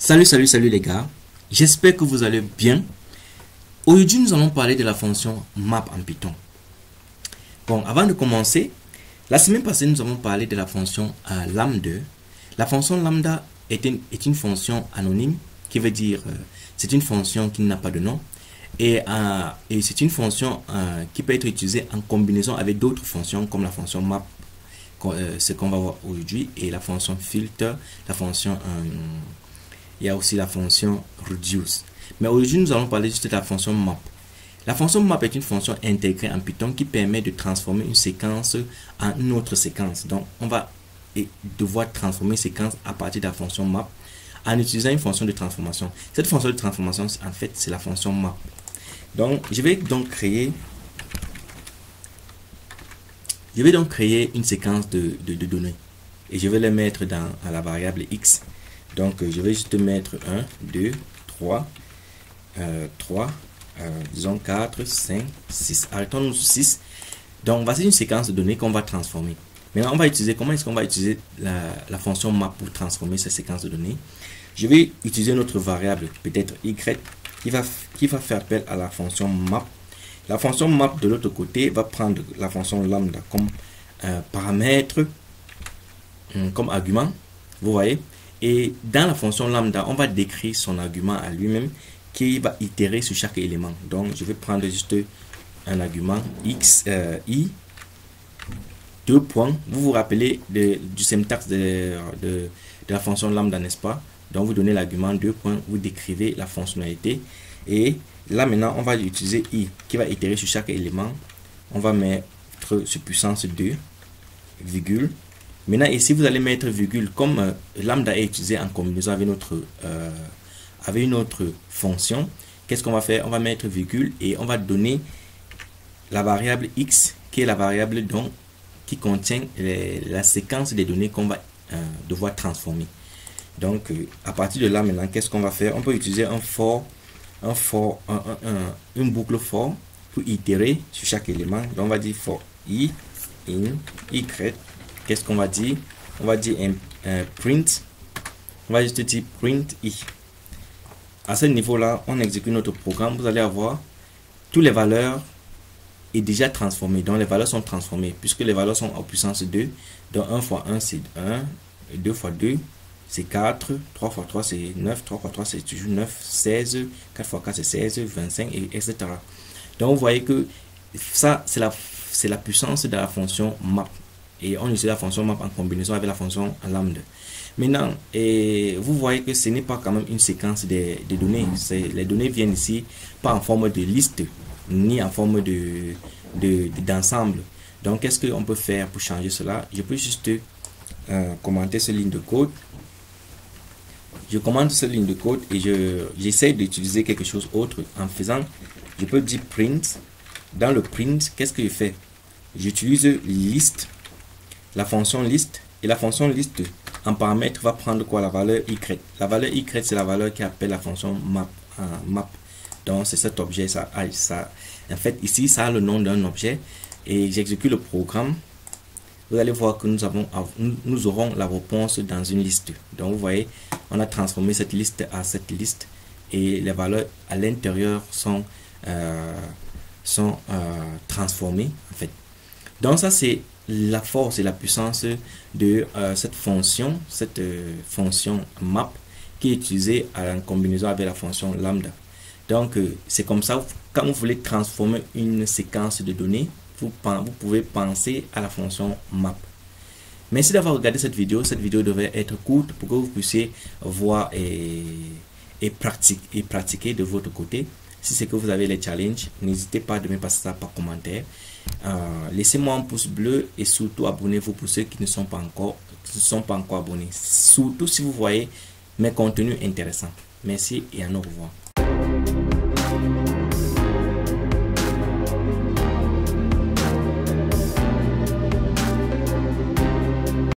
Salut les gars, j'espère que vous allez bien. Aujourd'hui nous allons parler de la fonction map en Python. Bon, avant de commencer, la semaine passée nous avons parlé de la fonction lambda. La fonction lambda est une fonction anonyme qui veut dire c'est une fonction qui n'a pas de nom et c'est une fonction qui peut être utilisée en combinaison avec d'autres fonctions comme la fonction map, ce qu'on va voir aujourd'hui, et la fonction filter, la fonction il y a aussi la fonction reduce. Mais aujourd'hui, nous allons parler juste de la fonction map. La fonction map est une fonction intégrée en Python qui permet de transformer une séquence en une autre séquence. Donc, on va devoir transformer une séquence à partir de la fonction map en utilisant une fonction de transformation. Cette fonction de transformation, en fait, c'est la fonction map. Donc, je vais donc créer une séquence de données. Et je vais les mettre dans la variable x. Donc, je vais juste mettre 1, 2, 3, disons 4, 5, 6. Arrêtons-nous sur 6. Donc, voici une séquence de données qu'on va transformer. Maintenant, on va utiliser, comment est-ce qu'on va utiliser la fonction map pour transformer cette séquence de données? Je vais utiliser notre variable, peut-être y, qui va faire appel à la fonction map. La fonction map, de l'autre côté, va prendre la fonction lambda comme paramètre, comme argument. Vous voyez? Et dans la fonction lambda, on va décrire son argument à lui-même qui va itérer sur chaque élément. Donc, je vais prendre juste un argument x, i, 2 points. Vous vous rappelez du syntaxe de la fonction lambda, n'est-ce pas? Donc, vous donnez l'argument 2 points, vous décrivez la fonctionnalité. Et là, maintenant, on va utiliser i qui va itérer sur chaque élément. On va mettre sur puissance 2, virgule. Maintenant, ici, vous allez mettre virgule. Comme lambda est utilisé en combinaison avec une autre fonction, qu'est-ce qu'on va faire? On va mettre virgule et on va donner la variable x, qui est la variable qui contient la séquence des données qu'on va devoir transformer. Donc, à partir de là, maintenant, qu'est-ce qu'on va faire? On peut utiliser une boucle for pour itérer sur chaque élément. Donc, on va dire for i, in, y. Qu'est-ce qu'on va dire? On va dire print. On va juste dire print i. À ce niveau-là, on exécute notre programme. Vous allez avoir toutes les valeurs est déjà transformées. Donc, les valeurs sont transformées puisque les valeurs sont en puissance 2. Donc, 1 fois 1, c'est 1. 2 fois 2, c'est 4. 3 fois 3, c'est 9. 3 fois 3, c'est toujours 9. 16. 4 fois 4, c'est 16. 25, etc. Donc, vous voyez que ça, c'est la puissance de la fonction map. Et on utilise la fonction map en combinaison avec la fonction lambda. Maintenant, vous voyez que ce n'est pas quand même une séquence de données. Les données viennent ici pas en forme de liste, ni en forme d'ensemble. Donc, qu'est-ce qu'on peut faire pour changer cela? Je peux juste commenter cette ligne de code. Je commente cette ligne de code et j'essaie d'utiliser quelque chose d'autre en faisant, je peux dire print. Dans le print, qu'est-ce que je fais? J'utilise list. La fonction list, et la fonction list en paramètre va prendre quoi? La valeur y. La valeur y, c'est la valeur qui appelle la fonction map. Donc c'est cet objet, ça en fait ici ça a le nom d'un objet et j'exécute le programme. Vous allez voir que nous aurons la réponse dans une liste. Donc vous voyez, on a transformé cette liste à cette liste et les valeurs à l'intérieur sont transformées en fait. Donc ça c'est la force et la puissance de cette fonction map qui est utilisée en combinaison avec la fonction lambda. Donc c'est comme ça, quand vous voulez transformer une séquence de données, vous pouvez penser à la fonction map. Merci d'avoir regardé cette vidéo. Cette vidéo devrait être courte pour que vous puissiez voir et pratiquer de votre côté. Si c'est que vous avez les challenges, n'hésitez pas de me passer ça par commentaire. Laissez-moi un pouce bleu et surtout abonnez-vous pour ceux qui ne sont pas encore abonnés. Surtout si vous voyez mes contenus intéressants. Merci et à au revoir.